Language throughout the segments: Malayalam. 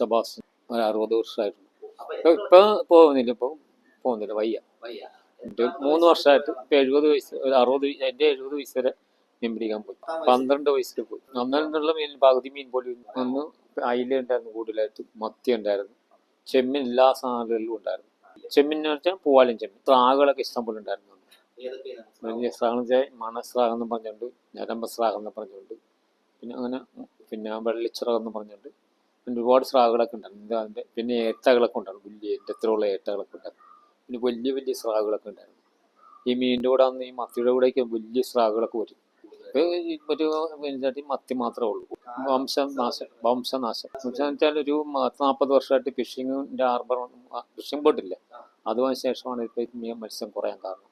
സെബാസ്റ്റ്യൻ ഒരു 60 വർഷമായിട്ടുണ്ട്. ഇപ്പം പോകുന്നില്ല വയ്യ. 3 വർഷമായിട്ട് ഇപ്പം 70 വയസ്സ്, ഒരു 60, എൻ്റെ 70 വയസ്സ് വരെ മീൻ പിടിക്കാൻ പോയി. 12 വയസ്സിൽ പോയി. 12 മീൻ പകുതി മീൻ പോലും ഒന്ന് അയില ഉണ്ടായിരുന്നു, കൂടുതലായിട്ട് മത്തി ഉണ്ടായിരുന്നു, ചെമ്മീൻ എല്ലാ സാധനങ്ങളിലും ഉണ്ടായിരുന്നു. ചെമ്മീൻ എന്ന് വെച്ചാൽ പൂവാലൻ ചെമ്മീൻ. സ്രാകളൊക്കെ ഇഷ്ടം പോലെ ഉണ്ടായിരുന്നു. വലിയ സ്രാഗം വെച്ചാൽ മണസ്രാഗം എന്ന് പറഞ്ഞുകൊണ്ട്, ഞരമ്പ സ്രാഗം എന്ന് പറഞ്ഞുകൊണ്ട്, പിന്നെ വെള്ളിച്ചിറകം എന്ന് പറഞ്ഞുകൊണ്ട്, പിന്നെ ഒരുപാട് സ്രാഗുകളൊക്കെ ഉണ്ടായിരുന്നു. അതിൻ്റെ പിന്നെ ഏട്ടകളൊക്കെ ഉണ്ടായിരുന്നു, വലിയ എത്രയുള്ള ഏട്ടകളൊക്കെ ഉണ്ടായിരുന്നു. പിന്നെ വലിയ വലിയ സ്രാഗുകളൊക്കെ ഉണ്ടായിരുന്നു. ഈ മീനിൻ്റെ കൂടെ വന്ന് ഈ മത്തിയുടെ കൂടെയൊക്കെ വലിയ സ്രാഗുകളൊക്കെ വരും. ഒരു മത്തി മാത്രമേ ഉള്ളൂ. വംശനാശം എന്ന് വെച്ചാൽ ഒരു 40 വർഷമായിട്ട് ഫിഷിങ്ങിൻ്റെ ഫിഷിംഗ് ബോട്ടില്ല, അതുമായി ശേഷമാണ് ഇപ്പോൾ മത്സ്യം കുറയാൻ കാരണം.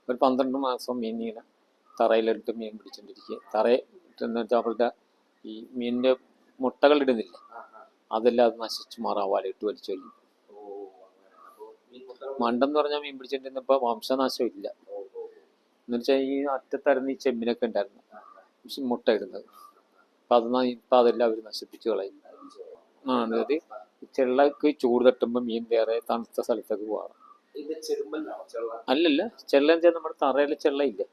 ഒരു 12 മാസം മീൻ ഇങ്ങനെ തറയിലിട്ട് മീൻ പിടിച്ചോണ്ടിരിക്കുക. തറയെന്ന് വെച്ചാൽ അവരുടെ ഈ മീനിൻ്റെ മുട്ടകൾ ഇടുന്നില്ല, അതെല്ലാം അത് നശിച്ച് മാറാൻ വലയിട്ട് വലിച്ചു വലിക്കും. മണ്ടെന്ന് പറഞ്ഞാൽ മീൻ പിടിച്ചിട്ടിരുന്നപ്പോൾ വംശനാശം ഇല്ല. എന്ന് വെച്ചാൽ ഈ അറ്റത്തായിരുന്നു ഈ ചെമ്മിനൊക്കെ ഉണ്ടായിരുന്നു മുട്ട ഇടുന്നത്. ഇപ്പം അതെല്ലാം അവർ നശിപ്പിച്ച് കളയും. അതായത് ചെള്ളക്ക് ചൂട് തട്ടുമ്പോൾ മീൻ വേറെ തണുത്ത സ്ഥലത്തേക്ക് പോകണം. അല്ലല്ല, ചെള്ള എന്ന് വെച്ചാൽ നമ്മുടെ തറയിലെ ചെള്ളയില്ല,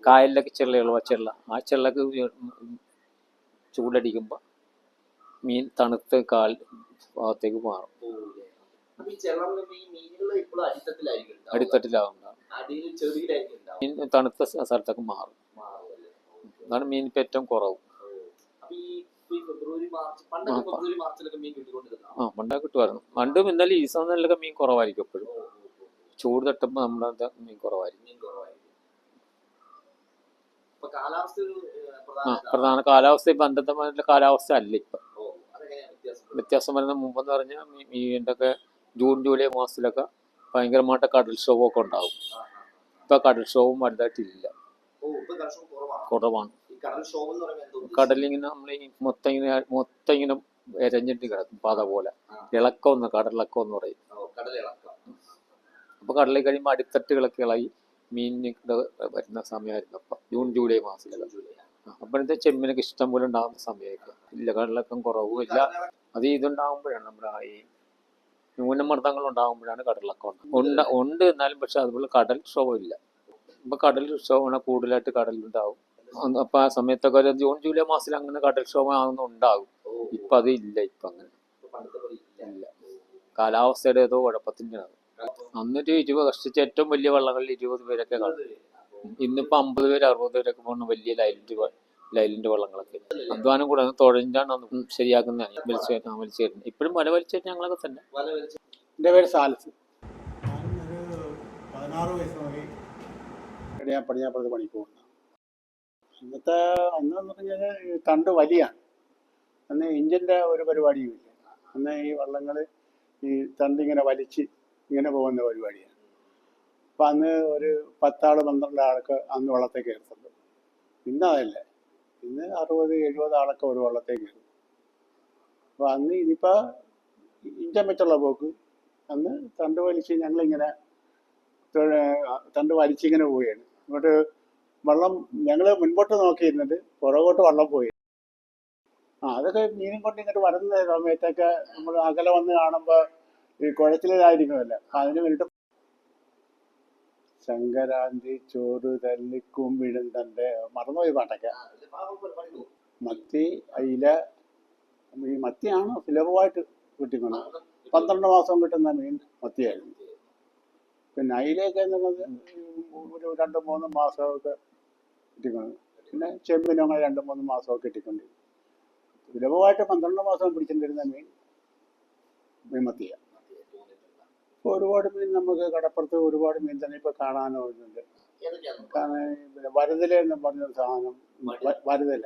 കായലിലൊക്കെ ചെള്ളയുള്ള ചെള്ള. ആ ചെള്ളക്ക് ചൂടടിക്കുമ്പോൾ മീൻ തണുത്ത ഭാഗത്തേക്ക് മാറും. അടിത്തട്ടിലാവും, മീൻ തണുത്ത സ്ഥലത്തൊക്കെ മാറും. അതാണ് മീൻ ഇപ്പം ഏറ്റവും കുറവ്. പണ്ടൊക്കെ കിട്ടുമായിരുന്നു. പണ്ടും എന്നാലും ഈ സമയങ്ങളിലൊക്കെ മീൻ കുറവായിരിക്കും. എപ്പോഴും ചൂട് തട്ടുമ്പോൾ നമ്മുടെ മീൻ കുറവായിരിക്കും. പ്രധാന കാലാവസ്ഥ പണ്ടത്തെ കാലാവസ്ഥ അല്ല ഇപ്പം. വ്യത്യാസം വരുന്ന മുമ്പെന്ന് പറഞ്ഞാൽ മീനിൻ്റെ ഒക്കെ ജൂൺ ജൂലൈ മാസത്തിലൊക്കെ ഭയങ്കരമായിട്ട് കടൽക്ഷോഭമൊക്കെ ഉണ്ടാവും. ഇപ്പം കടൽക്ഷോഭം വലുതായിട്ടില്ല, കുറവാണ്. കടലിങ്ങനെ നമ്മൾ ഈ മൊത്തം ഇങ്ങനെ എരഞ്ഞിട്ട് കിടക്കും, പാത പോലെ. ഇളക്കം, കടലിളക്കം എന്ന് പറയും. അപ്പൊ കടലിൽ കഴിയുമ്പോൾ അടിത്തട്ടുകളൊക്കെ ഇളകി മീനിന് വരുന്ന സമയമായിരുന്നു അപ്പം, ജൂൺ ജൂലൈ മാസത്തിലൊക്കെ. അപ്പോഴത്തെ ചെമ്മീനൊക്കെ ഇഷ്ടം പോലെ ഉണ്ടാകുന്ന സമയമായിരിക്കും. ഇല്ല, കടലിളക്കം കുറവും ഇല്ല. അത് ഇതുണ്ടാകുമ്പോഴാണ് നമ്മുടെ ഈ ന്യൂനമർദ്ദങ്ങൾ ഉണ്ടാകുമ്പോഴാണ് കടലിളക്കം ഉണ്ട്. എന്നാലും പക്ഷെ അതുപോലെ കടൽക്ഷോഭം ഇല്ല. ഇപ്പൊ കടൽക്ഷോഭമാണ് കൂടുതലായിട്ട് കടലുണ്ടാവും. അപ്പൊ ആ സമയത്തൊക്കെ ഒരു ജൂൺ ജൂലൈ മാസത്തിൽ അങ്ങനെ കടൽക്ഷോഭം ഉണ്ടാകും. ഇപ്പൊ അത് ഇല്ല. ഇപ്പൊ അങ്ങനെ ഇല്ല. കാലാവസ്ഥയുടെ ഏതോ കുഴപ്പത്തിന്റെ ആണ്. അന്നൊരു 20 കഷ്ടിച്ച് ഏറ്റവും വലിയ വള്ളങ്ങളിൽ 20 പേരൊക്കെ കാണും. ഇന്നിപ്പോ 50 പേര് 60 പേരൊക്കെ പോകുന്ന വലിയ ലൈലിന്റെ വള്ളങ്ങളൊക്കെ. അധ്വാനം കൂടെ തുഴഞ്ഞാണ് ശരിയാക്കുന്നതാണ് വലിച്ചേരുന്നത്. ഇപ്പോഴും വല വലിച്ചേറ്റ് ഞങ്ങളൊക്കെ തന്നെ. എൻ്റെ പേര് സാലസ്. 16 വയസ്സായി പടിഞ്ഞാപ്പുറത്ത് പണിക്ക് പോകുന്ന. അന്നെന്ന് പറഞ്ഞാൽ തണ്ട് വലിയാണ്. അന്ന് ഇഞ്ചിൻ്റെ ഒരു പരിപാടിയുമില്ല. അന്ന് ഈ വള്ളങ്ങൾ ഈ തണ്ടിങ്ങനെ വലിച്ച് ഇങ്ങനെ പോകുന്ന പരിപാടിയാണ്. അപ്പം അന്ന് ഒരു 10 ആൾ 12 ആൾക്ക് അന്ന് വള്ളത്തേക്ക് കയറുന്നുണ്ട്. ഇന്ന് അതല്ല, ഇന്ന് 60-70 ആളൊക്കെ ഒരു വള്ളത്തേക്ക് കയറും. അപ്പോൾ അന്ന് ഇതിപ്പോൾ ഇഞ്ചൻ വെച്ചുള്ള പോക്ക്. അന്ന് തണ്ട് വലിച്ച് ഞങ്ങളിങ്ങനെ തണ്ട് വലിച്ചിങ്ങനെ പോവുകയാണ്. ഇങ്ങോട്ട് വള്ളം ഞങ്ങൾ മുൻപോട്ട് നോക്കിയിരുന്നിട്ട് പുറകോട്ട് വള്ളം പോയി. അതൊക്കെ മീനും കൊണ്ട് ഇങ്ങോട്ട് വരുന്ന സമയത്തൊക്കെ നമ്മൾ അകലെ വന്ന് കാണുമ്പോൾ ഈ കുഴച്ചിലായിരിക്കുമല്ലോ. അതിന് വേണ്ടിയിട്ട് ശങ്കരാന്തി ചോറ് തല്ലിക്കുമ്പിടും തൻ്റെ മറന്നുപോയി പാട്ടൊക്കെ. മത്തി, അയില. ഈ മത്തിയാണ് സുലഭമായിട്ട് കിട്ടിക്കൊണ്ട് 12 മാസം കിട്ടുന്ന മീൻ മത്തിയായിരുന്നു. പിന്നെ അയിലയൊക്കെ എന്നുള്ളത് ഒരു 2-3 മാസമൊക്കെ കിട്ടിക്കൊണ്ട്. പിന്നെ ചെമ്പിനും അങ്ങനെ 2-3 മാസമൊക്കെ കിട്ടിക്കൊണ്ട്. സുലഭമായിട്ട് 12 മാസം പിടിച്ചിട്ടിരുന്ന മീൻ മത്തിയാണ്. ഇപ്പോൾ ഒരുപാട് മീൻ നമുക്ക് കടപ്പുറത്ത് ഒരുപാട് മീൻ തന്നെ ഇപ്പോൾ കാണാനുണ്ട്. കാരണം പിന്നെ വരതല എന്ന് പറഞ്ഞൊരു സാധനം, വരതല,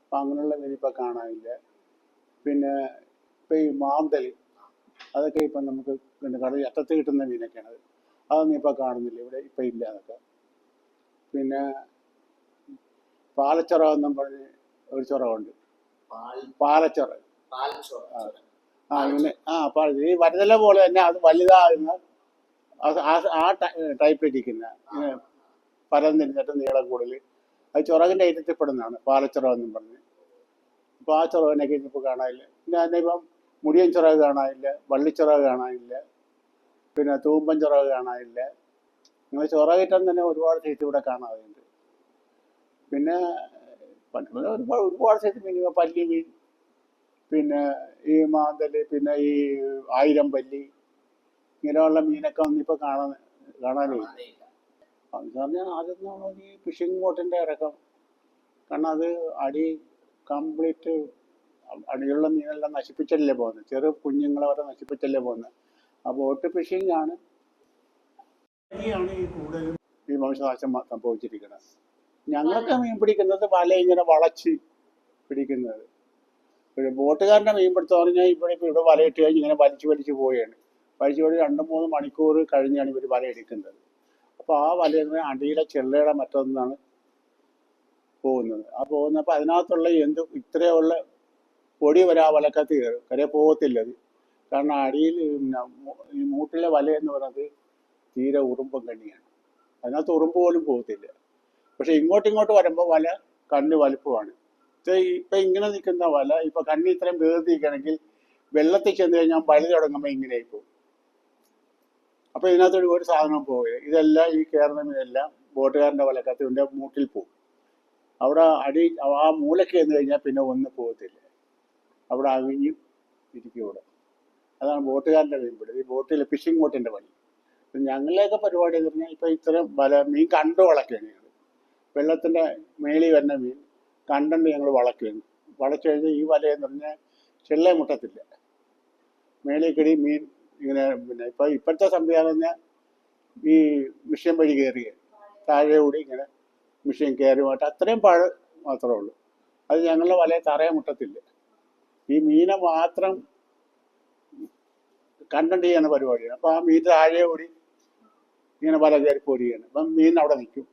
അപ്പം അങ്ങനെയുള്ള മീൻ ഇപ്പം കാണാനില്ല. പിന്നെ ഇപ്പം ഈ മാന്തൽ, അതൊക്കെ ഇപ്പം നമുക്ക് കടൽ അറ്റത്ത് കിട്ടുന്ന മീനൊക്കെയാണ്. അതൊന്നും ഇപ്പം കാണുന്നില്ല, ഇവിടെ ഇപ്പം ഇല്ല അതൊക്കെ. പിന്നെ പാലച്ചൊറ എന്നും പറഞ്ഞ് ഒരു ചൊറവുണ്ട്, പാലച്ചൊറ. ഇങ്ങനെ ഈ വരതല പോലെ തന്നെ അത് വലുതാകുന്ന ആ ടൈപ്പിലിരിക്കുന്ന ഇങ്ങനെ പരന്നിരുന്നിട്ട് നീളം കൂടുതൽ, അത് ചൊറകിൻ്റെ ഐറ്റത്തിൽപ്പെടുന്നതാണ് പാലച്ചൊറ എന്നും പറഞ്ഞ്. ഇപ്പോൾ ആ ചിറകിനൊക്കെ ഇന്നിപ്പോൾ കാണാനില്ല. പിന്നെ അതിനെ ഇപ്പം മുടിയൻ ചിറക് കാണാനില്ല, വള്ളിച്ചിറക് കാണാനില്ല, പിന്നെ തൂമ്പൻ ചിറക് കാണാനില്ല. നിങ്ങൾ ചിറകിറ്റം തന്നെ ഒരുപാട് സൈറ്റ് ഇവിടെ കാണാറുണ്ട്. പിന്നെ ഒരുപാട് സൈറ്റ് മീൻ, പല്ലി മീൻ, പിന്നെ ഈ മാന്തല്, പിന്നെ ഈ 1000 പല്ലി, ഇങ്ങനെയുള്ള മീനൊക്കെ ഒന്നിപ്പോൾ കാണാനില്ല. അതെന്ന് പറഞ്ഞാൽ ആദ്യം ഈ ഫിഷിംഗ് ബോട്ടിൻ്റെ ഇറക്കം. കാരണം അത് അടി കംപ്ലീറ്റ് അടിയുള്ള മീനെല്ലാം നശിപ്പിച്ചല്ലേ പോകുന്നത്, ചെറു കുഞ്ഞുങ്ങളെ വരെ നശിപ്പിച്ചല്ലേ പോകുന്നത്. ആ ബോട്ട് ഫിഷിംഗ് ആണ് ഈ കൂടുതലും ഈ വംശനാശം സംഭവിച്ചിരിക്കുന്നത്. ഞങ്ങളൊക്കെ മീൻ പിടിക്കുന്നത് വല ഇങ്ങനെ വളച്ച് പിടിക്കുന്നത്. ഒരു ബോട്ടുകാരൻ്റെ മീൻ പിടുത്തം പറഞ്ഞാൽ ഇവിടെ വലയിട്ട് കഴിഞ്ഞ് ഇങ്ങനെ വലിച്ചു പോവുകയാണ്. വലിച്ചു 2-3 മണിക്കൂർ കഴിഞ്ഞാണ് ഇവർ വല എടുക്കുന്നത്. അപ്പോൾ ആ വലയിൽ നിന്ന് അടിയിലെ ചെള്ളയുടെ മറ്റൊന്നാണ് പോകുന്നത്. ആ പോകുന്നപ്പോൾ അതിനകത്തുള്ള ഇത്രയുള്ള പൊടി വരെ ആ വലക്കകത്ത് കയറും, കരയെ പോകത്തില്ല അത്. കാരണം അടിയിൽ ഈ മൂട്ടിലെ വല എന്ന് പറയുന്നത് തീരെ ഉറുമ്പും കണ്ണിയാണ്, അതിനകത്ത് ഉറുമ്പ് പോലും പോകത്തില്ല. പക്ഷെ ഇങ്ങോട്ട് വരുമ്പോൾ വല കണ്ണ് വലുപ്പമാണ്. ഇപ്പം ഇങ്ങനെ നിൽക്കുന്ന വല ഇപ്പം കണ്ണ് ഇത്രയും വേർതിരിക്കണമെങ്കിൽ വെള്ളത്തിൽ ചെന്ന് കഴിഞ്ഞാൽ വലി തുടങ്ങുമ്പോൾ ഇങ്ങനെ ആയിപ്പോവും. അപ്പോൾ ഇതിനകത്ത് ഒരു സാധനം പോവുകയില്ല. ഇതെല്ലാം ഈ കയറുന്ന മീനെല്ലാം ബോട്ടുകാരൻ്റെ വലക്കകത്ത് ഇതിൻ്റെ മൂട്ടിൽ പോകും. അവിടെ ആ മൂലയ്ക്ക് ചെന്ന് കഴിഞ്ഞാൽ പിന്നെ ഒന്നും പോകത്തില്ല, അവിടെ അവിഞ്ഞും ഇരിക്കും ഇവിടെ. അതാണ് ബോട്ടുകാരൻ്റെ മീൻപിടി, ഈ ബോട്ടിൽ ഫിഷിംഗ് ബോട്ടിൻ്റെ പണി. ഞങ്ങളുടെയൊക്കെ പരിപാടി എന്ന് പറഞ്ഞാൽ ഇപ്പം ഇത്തരം മീൻ കണ്ട് വളയ്ക്കുകയാണ് ഞങ്ങൾ. വെള്ളത്തിൻ്റെ മേളിൽ വരുന്ന മീൻ കണ്ടുകൊണ്ട് ഞങ്ങൾ വളയ്ക്കുകയാണ്. വളച്ചു കഴിഞ്ഞാൽ ഈ വലയെന്ന് പറഞ്ഞാൽ ചെള്ളയെ മുട്ടത്തില്ല, മേളിൽ കിടി മീൻ ഇങ്ങനെ. പിന്നെ ഇപ്പോഴത്തെ സംവിധാനം പറഞ്ഞാൽ ഈ മിഷ്യൻ വഴി കയറുക, താഴെ കൂടി ഇങ്ങനെ മിഷ്യൻ കയറുമായിട്ട് അത്രയും പാഴ് മാത്രമേ ഉള്ളൂ. അത് ഞങ്ങളുടെ വലയെ തറയെ മുട്ടത്തില്ല. ഈ മീനെ മാത്രം കണ്ടന്റ് ചെയ്യുന്ന പരിപാടിയാണ്. അപ്പോൾ ആ മീൻ താഴെ കൂടി ഇങ്ങനെ വല കയറി പോരുകയാണ്. അപ്പം മീൻ അവിടെ നിൽക്കും.